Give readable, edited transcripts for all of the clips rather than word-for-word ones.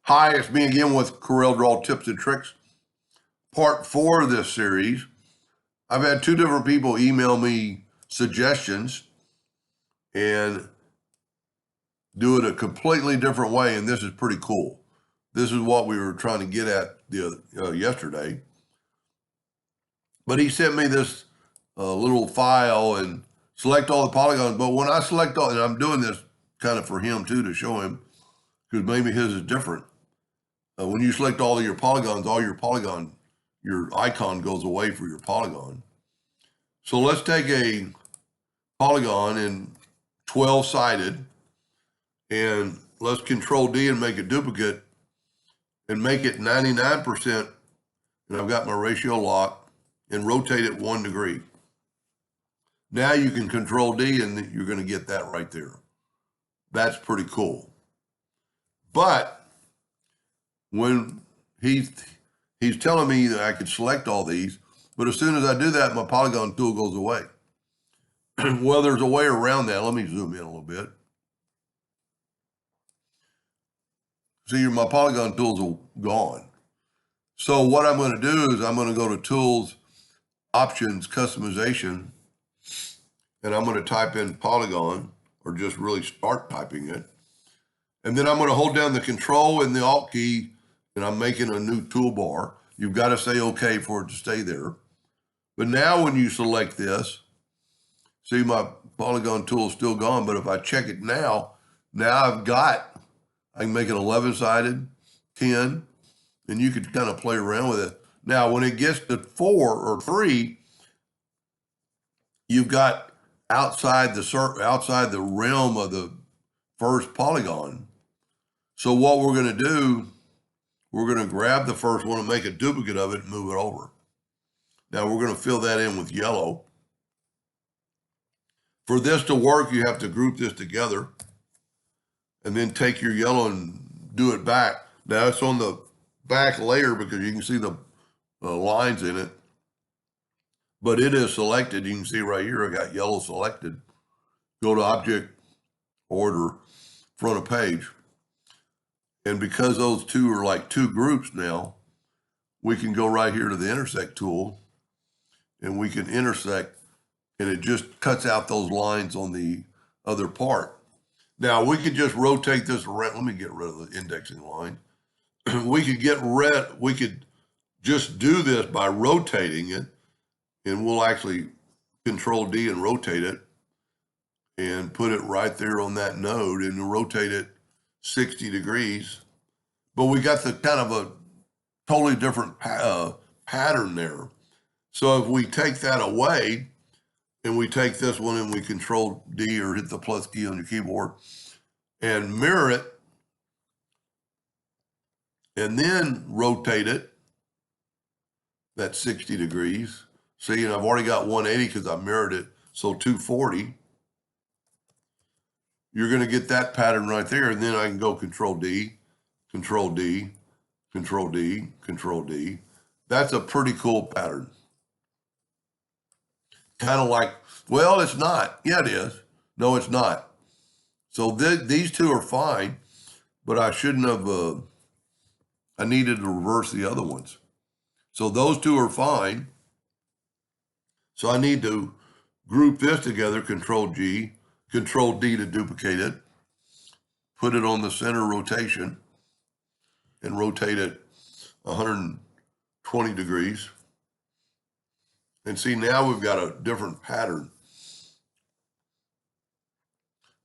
Hi, it's me again with Corel Draw Tips and Tricks, part 4 of this series. I've had two different people email me suggestions and do it a completely different way, and this is pretty cool. This is what we were trying to get at yesterday. But he sent me this little file and select all the polygons. But when I select all, and I'm doing this kind of for him too to show him, because maybe his is different. When you select all of your polygons, your icon goes away for your polygon. So let's take a polygon and 12-sided, and let's Control D and make a duplicate and make it 99%. And I've got my ratio locked and rotate it 1 degree. Now you can Control D and you're going to get that right there. That's pretty cool. But when he's telling me that I could select all these, but as soon as I do that, my polygon tool goes away. Well, there's a way around that. Let me zoom in a little bit. See, my polygon tools are gone. So what I'm going to do is I'm going to go to Tools, Options, Customization, and I'm going to type in polygon, or just really start typing it. And then I'm going to hold down the Control and the Alt key, and I'm making a new toolbar. You've got to say OK for it to stay there. But now when you select this, see, my polygon tool is still gone, but if I check it now I can make it 11-sided, 10, and you could kind of play around with it. Now, when it gets to 4 or 3, you've got outside the realm of the first polygon. So what we're going to do, we're going to grab the first one and make a duplicate of it and move it over. Now we're going to fill that in with yellow. For this to work, you have to group this together and then take your yellow and do it back. Now it's on the back layer because you can see the lines in it, but it is selected. You can see right here, I got yellow selected. Go to Object, Order, Front of Page. And because those two are like two groups now, we can go right here to the Intersect tool and we can intersect, and it just cuts out those lines on the other part. Now we could just rotate this around. Let me get rid of the indexing line. We could just do this by rotating it, and we'll actually Control D and rotate it and put it right there on that node and rotate it 60 degrees. But we got the kind of a totally different pattern there. So if we take that away and we take this one and we Control D or hit the plus key on your keyboard and mirror it and then rotate it, that's 60 degrees. See, and I've already got 180 because I mirrored it, so 240. You're going to get that pattern right there, and then I can go Control D, Control D, Control D, Control D. That's a pretty cool pattern. Kind of like, well, it's not. Yeah, it is. No, it's not. So these two are fine, but I shouldn't have, I needed to reverse the other ones. So those two are fine. So I need to group this together, Control G, Control D to duplicate it, put it on the center rotation, and rotate it 120 degrees. And see, now we've got a different pattern.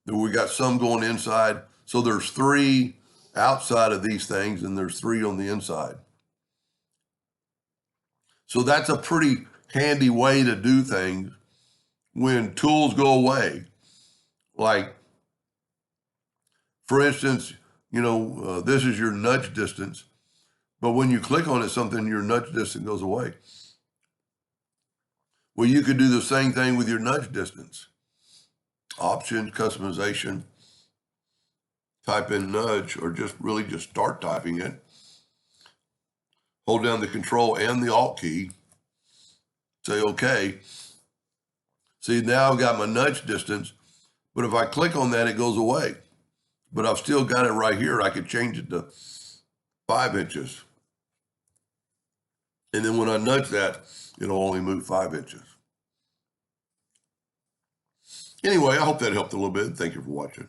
We got some going inside. So there's 3 outside of these things, and there's 3 on the inside. So that's a pretty handy way to do things when tools go away. Like, for instance, this is your nudge distance, but when you click on it, your nudge distance goes away. Well, you could do the same thing with your nudge distance. Options, Customization, type in nudge, or just start typing it. Hold down the Control and the Alt key. Say OK. See, now I've got my nudge distance, but if I click on that, it goes away. But I've still got it right here. I could change it to 5 inches. And then when I nudge that, it'll only move 5 inches. Anyway, I hope that helped a little bit. Thank you for watching.